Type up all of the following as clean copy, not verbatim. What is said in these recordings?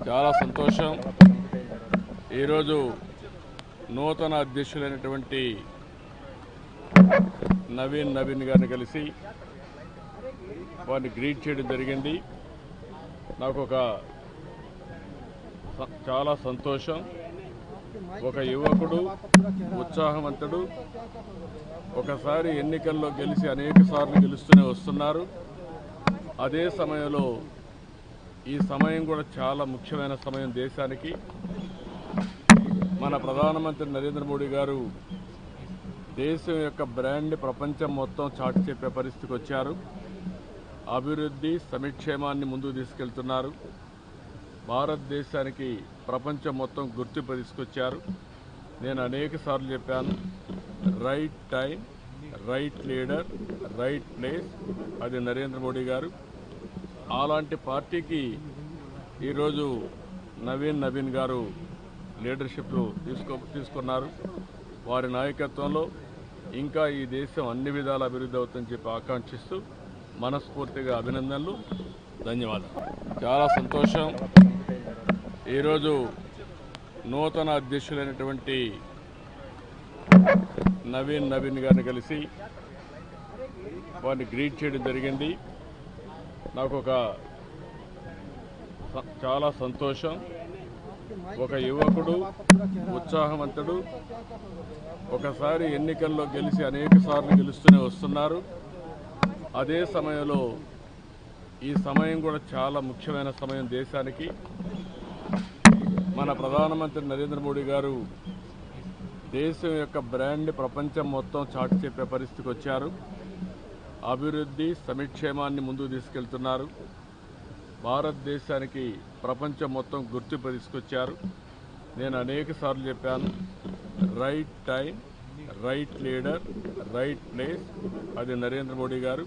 చాలా సంతోషం. ఈరోజు నూతన అధ్యక్షులైనటువంటి నవీన్ గారిని కలిసి వారిని గ్రీట్ చేయడం జరిగింది. నాకు చాలా సంతోషం. ఒక యువకుడు, ఉత్సాహవంతుడు, ఒకసారి ఎన్నికల్లో గెలిచి అనేక సార్లు గెలుస్తూనే వస్తున్నారు. అదే సమయంలో ఈ సమయం కూడా చాలా ముఖ్యమైన సమయం దేశానికి. మన ప్రధానమంత్రి నరేంద్ర మోడీ గారు దేశం యొక్క బ్రాండ్ ప్రపంచం మొత్తం చాటి చెప్పే పరిస్థితికి వచ్చారు. అభివృద్ధి, సంక్షేమాన్ని ముందుకు తీసుకెళ్తున్నారు. భారతదేశానికి ప్రపంచం మొత్తం గుర్తింపు తీసుకొచ్చారు. నేను అనేక సార్లు చెప్పాను, right time, right leader, right place, అది నరేంద్ర మోడీ గారు. అలాంటి పార్టీకి ఈరోజు నవీన్ గారు లీడర్షిప్లు తీసుకున్నారు. వారి నాయకత్వంలో ఇంకా ఈ దేశం అన్ని విధాల అభివృద్ధి అవుతుందని చెప్పి ఆకాంక్షిస్తూ మనస్ఫూర్తిగా అభినందనలు, ధన్యవాదాలు. చాలా సంతోషం. ఈరోజు నూతన అధ్యక్షులైనటువంటి నవీన్ గారిని కలిసి వారిని గ్రీట్ చేయడం జరిగింది. నాకు చాలా సంతోషం. ఒక యువకుడు, ఉత్సాహవంతుడు, ఒకసారి ఎన్నికల్లో గెలిచి అనేక సార్లు గెలుస్తూనే వస్తున్నారు. అదే సమయంలో ఈ సమయం కూడా చాలా ముఖ్యమైన సమయం దేశానికి. మన ప్రధానమంత్రి నరేంద్ర మోడీ గారు దేశం యొక్క బ్రాండ్ ప్రపంచం మొత్తం చాటి చెప్పే పరిస్థితికి వచ్చారు. అభివృద్ధి, సంక్షేమాన్ని ముందుకు తీసుకెళ్తున్నారు. భారతదేశానికి ప్రపంచం మొత్తం గుర్తింపు తీసుకొచ్చారు. నేను అనేక సార్లు చెప్పాను, right time, right leader, right place, అది నరేంద్ర మోడీ గారు.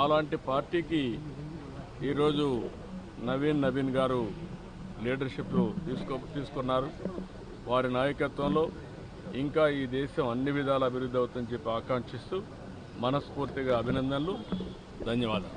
అలాంటి పార్టీకి ఈరోజు నవీన్ గారు లీడర్షిప్లు తీసుకున్నారు. వారి నాయకత్వంలో ఇంకా ఈ దేశం అన్ని విధాల అభివృద్ధి అవుతుందని చెప్పి ఆకాంక్షిస్తూ మనస్ఫూర్తిగా అభినందనలు, ధన్యవాదాలు.